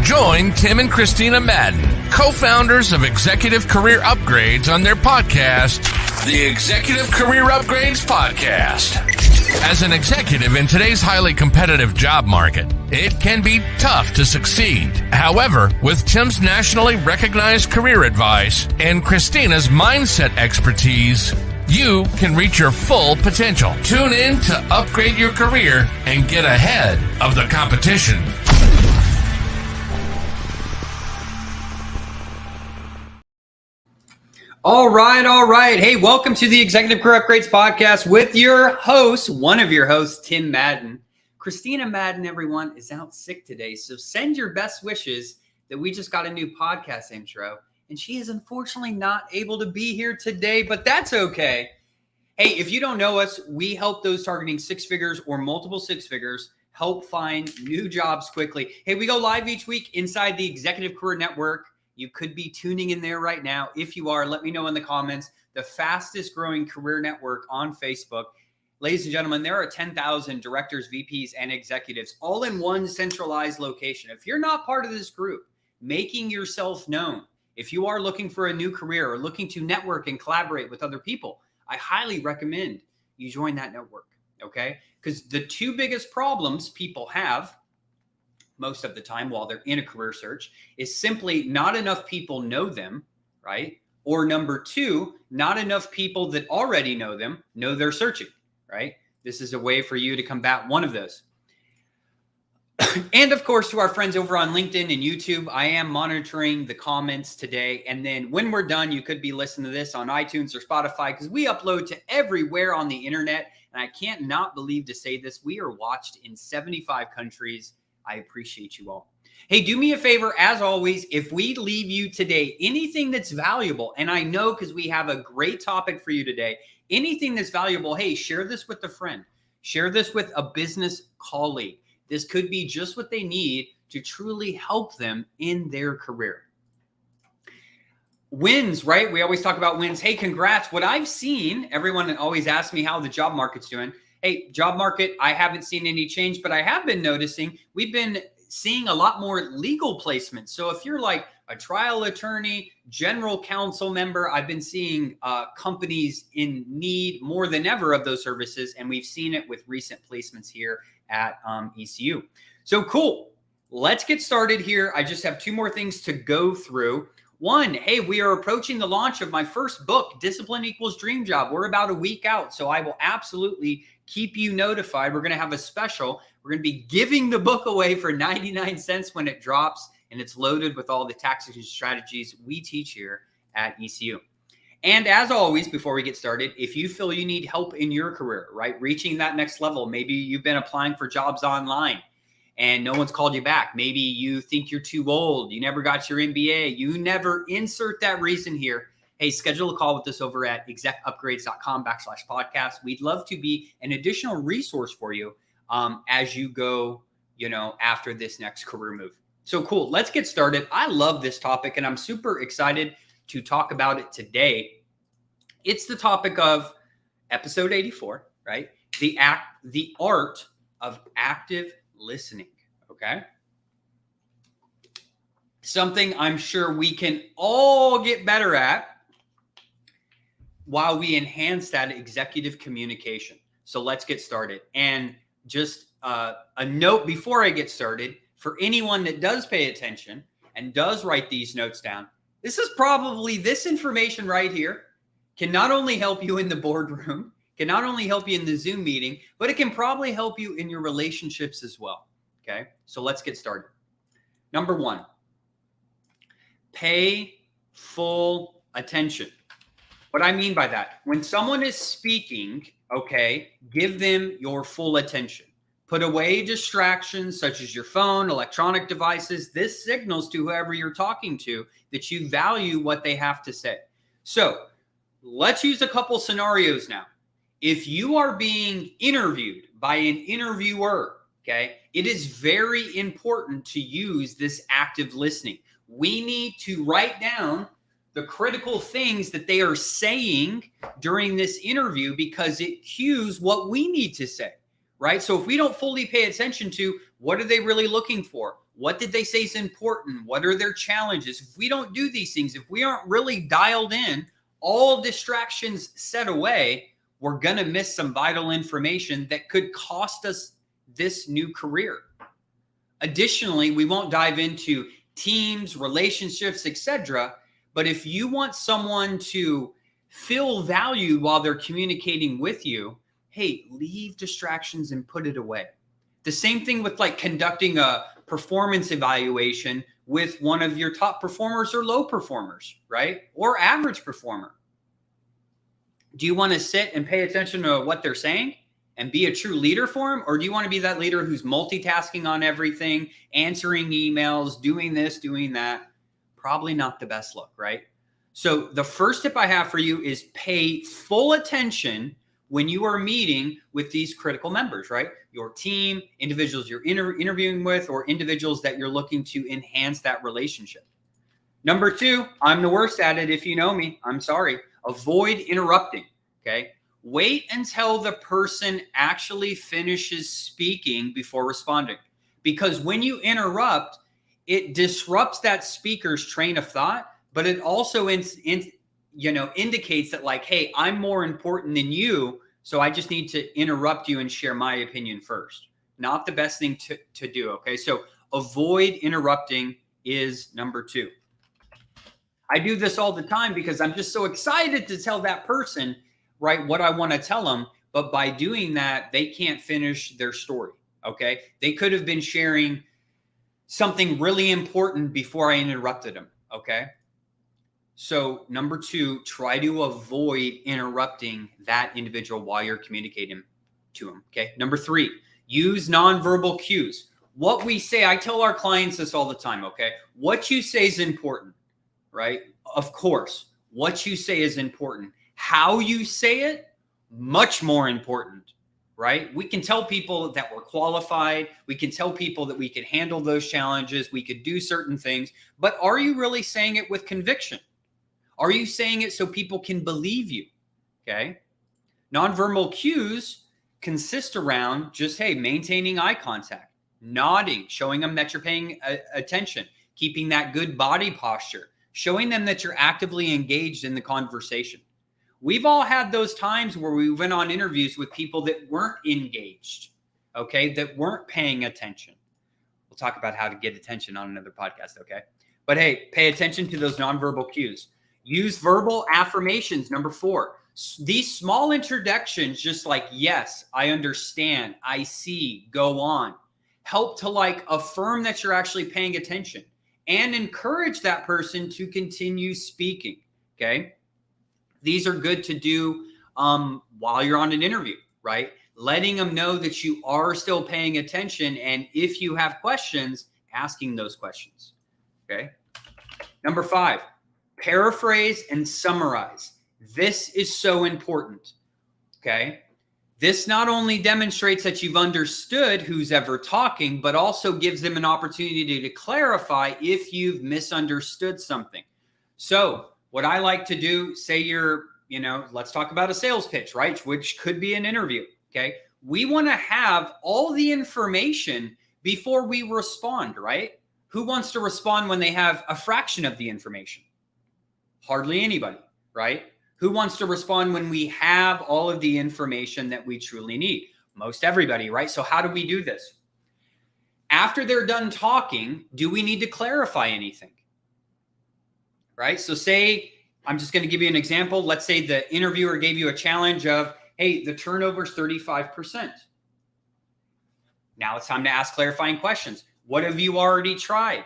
Join Tim and Kristina Madden, co-founders of Executive Career Upgrades, on their podcast, the Executive Career Upgrades Podcast. As an executive in today's highly competitive job market, it can be tough to succeed. However, with Tim's nationally recognized career advice and Kristina's mindset expertise, you can reach your full potential. Tune in to upgrade your career and get ahead of the competition. All right. Hey, welcome to the Executive Career Upgrades Podcast with your host, one of your hosts, Tim Madden. Kristina Madden, everyone, is out sick today, so send your best wishes that we just got a new podcast intro, and she is unfortunately not able to be here today, but that's okay. Hey, if you don't know us, we help those targeting six figures or multiple six figures help find new jobs quickly. Hey, we go live each week inside the Executive Career Network. You could be tuning in there right now. If you are, let me know in the comments. The fastest growing career network on Facebook. Ladies and gentlemen, there are 10,000 directors, VPs, and executives all in one centralized location. If you're not part of this group, making yourself known, if you are looking for a new career or looking to network and collaborate with other people, I highly recommend you join that network, okay? Because the two biggest problems people have most of the time while they're in a career search is simply not enough people know them, right? Or number two, not enough people that already know them know they're searching, right? This is a way for you to combat one of those. And of course, to our friends over on LinkedIn and YouTube, I am monitoring the comments today. And then when we're done, you could be listening to this on iTunes or Spotify because we upload to everywhere on the internet. And I can't not believe to say this. We are watched in 75 countries. I appreciate you all. Hey, do me a favor, as always, if we leave you today anything that's valuable, and I know because we have a great topic for you today, anything that's valuable, hey, share this with a friend. Share this with a business colleague. This could be just what they need to truly help them in their career. Wins, right? We always talk about wins. Hey, congrats. What I've seen, everyone always asks me how the job market's doing. Hey, job market, I haven't seen any change, but I have been noticing we've been seeing a lot more legal placements. So if you're like a trial attorney, general counsel member, I've been seeing companies in need more than ever of those services. And we've seen it with recent placements here at ECU. So cool. Let's get started here. I just have two more things to go through. One, hey, we are approaching the launch of my first book, Discipline Equals Dream Job. We're about a week out, so I will absolutely keep you notified. We're going to have a special. We're going to be giving the book away for 99 cents when it drops, and it's loaded with all the tactics and strategies we teach here at ECU. And as always, before we get started, if you feel you need help in your career, right, reaching that next level, maybe you've been applying for jobs online and no one's called you back. Maybe you think you're too old. You never got your MBA. You never insert that reason here. Hey, schedule a call with us over at execupgrades.com/podcast. We'd love to be an additional resource for you as you go, after this next career move. So cool. Let's get started. I love this topic and I'm super excited to talk about it today. It's the topic of episode 84, right? The art of active listening, okay? Something I'm sure we can all get better at while we enhance that executive communication. So let's get started. And just a note before I get started, for anyone that does pay attention and does write these notes down, this information right here can not only help you in the boardroom, can not only help you in the Zoom meeting, but it can probably help you in your relationships as well. Okay, so let's get started. Number one, pay full attention. What I mean by that, when someone is speaking, okay, give them your full attention. Put away distractions such as your phone, electronic devices. This signals to whoever you're talking to that you value what they have to say. So let's use a couple scenarios now. If you are being interviewed by an interviewer, okay, it is very important to use this active listening. We need to write down the critical things that they are saying during this interview because it cues what we need to say, right? So if we don't fully pay attention to what are they really looking for? What did they say is important? What are their challenges? If we don't do these things, if we aren't really dialed in, all distractions set away, we're going to miss some vital information that could cost us this new career. Additionally, we won't dive into teams, relationships, etc. But if you want someone to feel valued while they're communicating with you, hey, leave distractions and put it away. The same thing with like conducting a performance evaluation with one of your top performers or low performers, right? Or average performer. Do you want to sit and pay attention to what they're saying and be a true leader for them? Or do you want to be that leader who's multitasking on everything, answering emails, doing this, doing that? Probably not the best look, right? So the first tip I have for you is pay full attention when you are meeting with these critical members, right? Your team, individuals you're interviewing with, or individuals that you're looking to enhance that relationship. Number 2, I'm the worst at it if you know me. I'm sorry. Avoid interrupting, okay? Wait until the person actually finishes speaking before responding. Because when you interrupt, it disrupts that speaker's train of thought, but it also indicates that like, hey, I'm more important than you, so I just need to interrupt you and share my opinion first. Not the best thing to do, okay? So avoid interrupting is number 2. I do this all the time because I'm just so excited to tell that person, right, what I want to tell them. But by doing that, they can't finish their story, okay? They could have been sharing something really important before I interrupted them, okay? So number 2, try to avoid interrupting that individual while you're communicating to them, okay? Number 3, use nonverbal cues. What we say, I tell our clients this all the time, okay? What you say is important, right? Of course, what you say is important. How you say it, much more important, right? We can tell people that we're qualified. We can tell people that we can handle those challenges. We could do certain things, but are you really saying it with conviction? Are you saying it so people can believe you? Okay. Nonverbal cues consist around just, hey, maintaining eye contact, nodding, showing them that you're paying attention, keeping that good body posture, showing them that you're actively engaged in the conversation. We've all had those times where we went on interviews with people that weren't engaged, okay, that weren't paying attention. We'll talk about how to get attention on another podcast, okay? But hey, pay attention to those nonverbal cues. Use verbal affirmations, number 4. These small introductions, just like, yes, I understand, I see, go on, help to like affirm that you're actually paying attention and encourage that person to continue speaking, okay? These are good to do while you're on an interview, right? Letting them know that you are still paying attention, and if you have questions, asking those questions, okay? Number 5, paraphrase and summarize. This is so important, okay? This not only demonstrates that you've understood who's ever talking, but also gives them an opportunity to clarify if you've misunderstood something. So what I like to do, say let's talk about a sales pitch, right? Which could be an interview, okay? We want to have all the information before we respond, right? Who wants to respond when they have a fraction of the information? Hardly anybody, right? Who wants to respond when we have all of the information that we truly need? Most everybody, right? So how do we do this? After they're done talking, do we need to clarify anything? Right? So say, I'm just going to give you an example. Let's say the interviewer gave you a challenge of, hey, the turnover is 35%. Now it's time to ask clarifying questions. What have you already tried?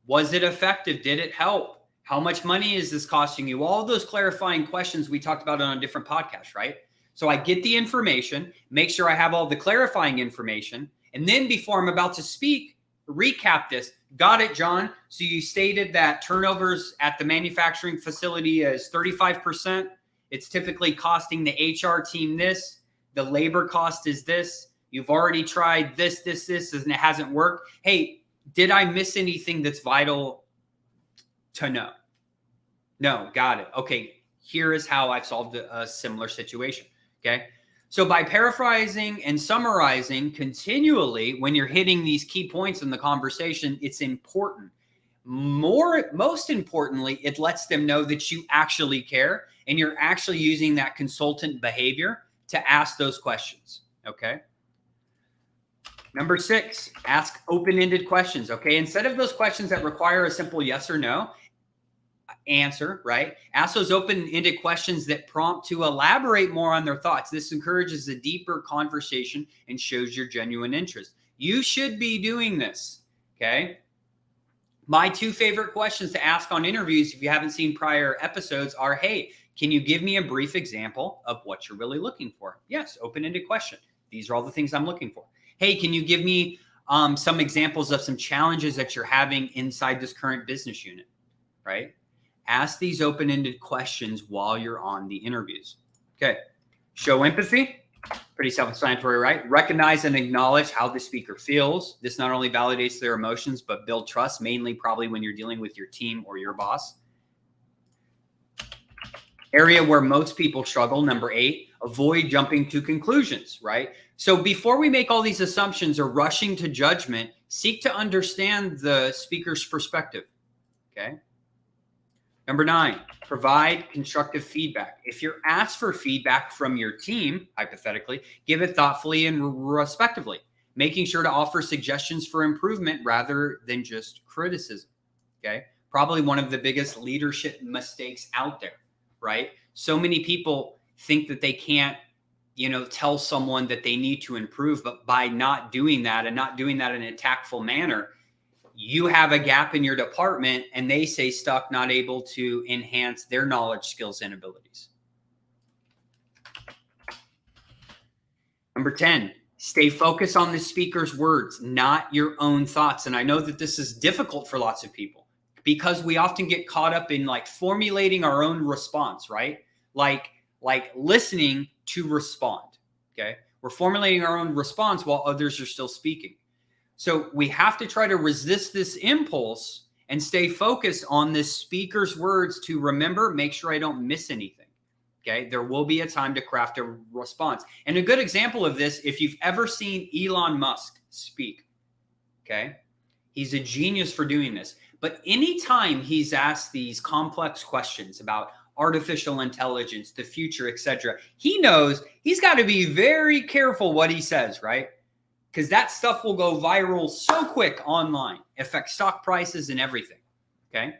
Was it effective? Did it help? How much money is this costing you? All those clarifying questions we talked about on a different podcast, right? So I get the information, make sure I have all the clarifying information. And then before I'm about to speak, recap this. Got it, John. So you stated that turnovers at the manufacturing facility is 35%. It's typically costing the HR team this. The labor cost is this. You've already tried this, and it hasn't worked. Hey, did I miss anything that's vital to know? No, got it. Okay, here is how I've solved a similar situation, okay? So by paraphrasing and summarizing continually when you're hitting these key points in the conversation, it's important. Most importantly, it lets them know that you actually care and you're actually using that consultant behavior to ask those questions. Okay. Number 6, ask open-ended questions. Okay. Instead of those questions that require a simple yes or no answer, right? Ask those open-ended questions that prompt to elaborate more on their thoughts. This encourages a deeper conversation and shows your genuine interest. You should be doing this. Okay. My 2 favorite questions to ask on interviews, if you haven't seen prior episodes, are, hey, can you give me a brief example of what you're really looking for? Yes, open-ended question. These are all the things I'm looking for. Hey, can you give me some examples of some challenges that you're having inside this current business unit, right? Ask these open-ended questions while you're on the interviews. Okay. Show empathy. Pretty self-explanatory, right? Recognize and acknowledge how the speaker feels. This not only validates their emotions, but build trust, mainly probably when you're dealing with your team or your boss. Area where most people struggle, number 8, avoid jumping to conclusions, right? So before we make all these assumptions or rushing to judgment, seek to understand the speaker's perspective, okay? Number 9, provide constructive feedback. If you're asked for feedback from your team, hypothetically, give it thoughtfully and respectively, making sure to offer suggestions for improvement rather than just criticism, okay? Probably one of the biggest leadership mistakes out there, right? So many people think that they can't, tell someone that they need to improve, but by not doing that and not doing that in a tactful manner, you have a gap in your department and they stay stuck, not able to enhance their knowledge, skills, and abilities. Number 10, stay focused on the speaker's words, not your own thoughts. And I know that this is difficult for lots of people because we often get caught up in formulating our own response, right? Like listening to respond, okay? We're formulating our own response while others are still speaking. So we have to try to resist this impulse and stay focused on this speaker's words to remember, make sure I don't miss anything. Okay. There will be a time to craft a response. And a good example of this, if you've ever seen Elon Musk speak, okay, he's a genius for doing this. But anytime he's asked these complex questions about artificial intelligence, the future, etc., he knows he's got to be very careful what he says, right? Because that stuff will go viral so quick online, affect stock prices and everything, okay?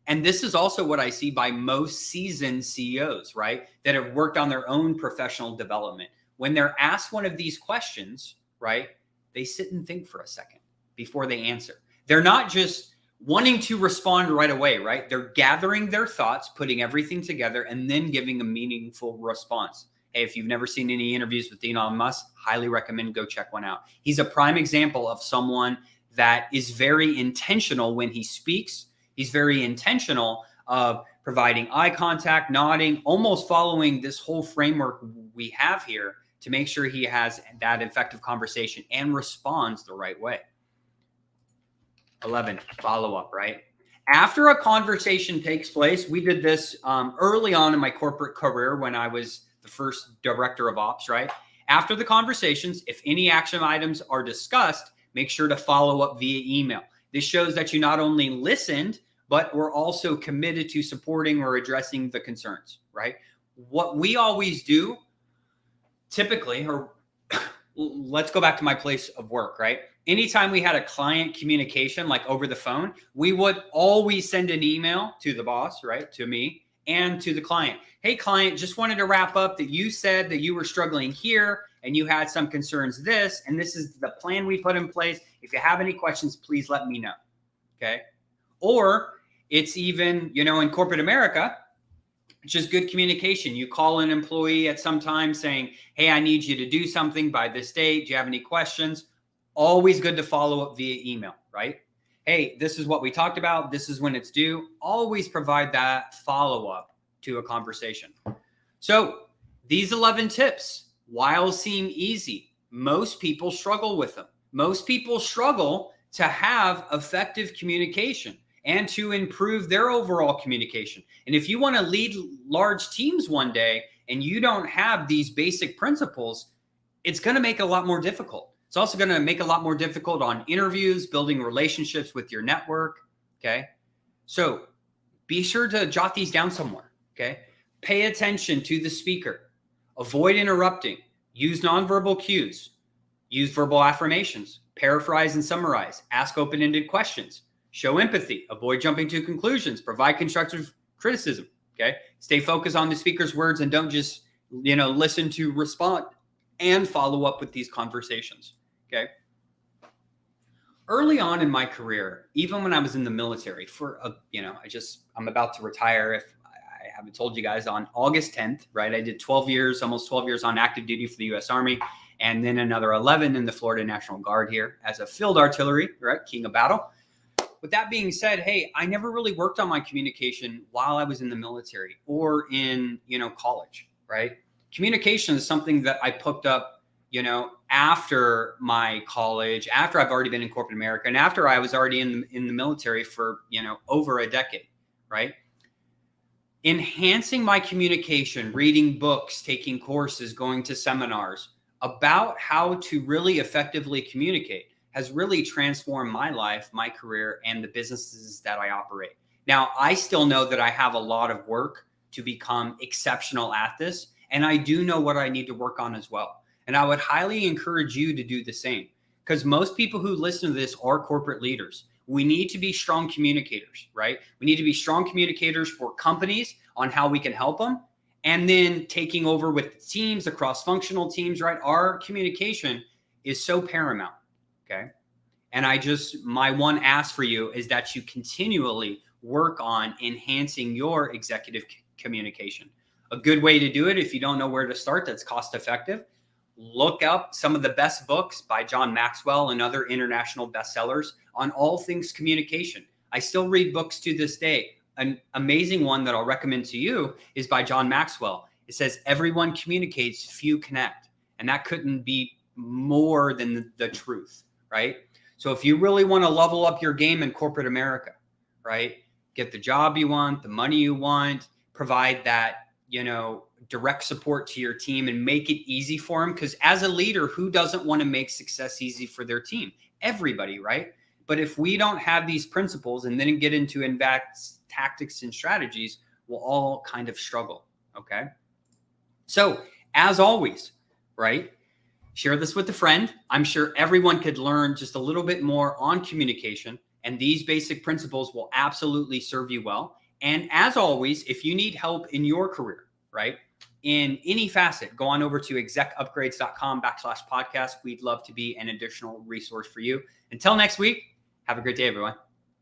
And this is also what I see by most seasoned CEOs, right, that have worked on their own professional development. When they're asked one of these questions, right, they sit and think for a second before they answer. They're not just wanting to respond right away, right? They're gathering their thoughts, putting everything together, and then giving a meaningful response. Hey, if you've never seen any interviews with Elon Musk, highly recommend go check one out. He's a prime example of someone that is very intentional when he speaks. He's very intentional of providing eye contact, nodding, almost following this whole framework we have here to make sure he has that effective conversation and responds the right way. 11, follow-up, right? After a conversation takes place, we did this early on in my corporate career when I was the first director of ops, right? After the conversations, if any action items are discussed, make sure to follow up via email. This shows that you not only listened, but were also committed to supporting or addressing the concerns, right? What we always do typically, or let's go back to my place of work, right? Anytime we had a client communication, like over the phone, we would always send an email to the boss, right? To me and to the client. Hey, client, just wanted to wrap up that you said that you were struggling here and you had some concerns this, and this is the plan we put in place. If you have any questions, please let me know. Okay. Or it's even, in corporate America, it's just good communication. You call an employee at some time saying, hey, I need you to do something by this date. Do you have any questions? Always good to follow up via email, right? Hey, this is what we talked about. This is when it's due. Always provide that follow-up to a conversation. So these 11 tips, while seem easy, most people struggle with them. Most people struggle to have effective communication and to improve their overall communication. And if you want to lead large teams one day and you don't have these basic principles, it's going to make it a lot more difficult. It's also going to make it a lot more difficult on interviews, building relationships with your network. Okay. So be sure to jot these down somewhere. Okay. Pay attention to the speaker. Avoid interrupting. Use nonverbal cues. Use verbal affirmations. Paraphrase and summarize. Ask open-ended questions. Show empathy. Avoid jumping to conclusions. Provide constructive criticism. Okay. Stay focused on the speaker's words and don't just, listen to respond and follow up with these conversations. Okay. Early on in my career, even when I was in the military I'm about to retire. If I haven't told you guys, on August 10th, right? I did 12 years, almost 12 years on active duty for the U.S. Army, and then another 11 in the Florida National Guard here as a field artillery, right? King of battle. With that being said, hey, I never really worked on my communication while I was in the military or in, college, right? Communication is something that I picked up, after my college, after I've already been in corporate America, and after I was already in the military for, over a decade, right? Enhancing my communication, reading books, taking courses, going to seminars about how to really effectively communicate has really transformed my life, my career, and the businesses that I operate. Now, I still know that I have a lot of work to become exceptional at this, and I do know what I need to work on as well. And I would highly encourage you to do the same, because most people who listen to this are corporate leaders. We need to be strong communicators, right? We need to be strong communicators for companies on how we can help them. And then taking over with teams, the cross-functional teams, right? Our communication is so paramount, okay? And my one ask for you is that you continually work on enhancing your executive communication. A good way to do it, if you don't know where to start, that's cost effective. Look up some of the best books by John Maxwell and other international bestsellers on all things communication. I still read books to this day. An amazing one that I'll recommend to you is by John Maxwell. It says, everyone communicates, few connect. And that couldn't be more than the truth, right? So if you really want to level up your game in corporate America, right? Get the job you want, the money you want, provide that, direct support to your team and make it easy for them. Because as a leader, who doesn't want to make success easy for their team? Everybody, right? But if we don't have these principles and then get into tactics and strategies, we'll all kind of struggle. Okay. So as always, right? Share this with a friend. I'm sure everyone could learn just a little bit more on communication, and these basic principles will absolutely serve you well. And as always, if you need help in your career, right, in any facet, go on over to execupgrades.com/podcast. We'd love to be an additional resource for you. Until next week, have a great day, everyone.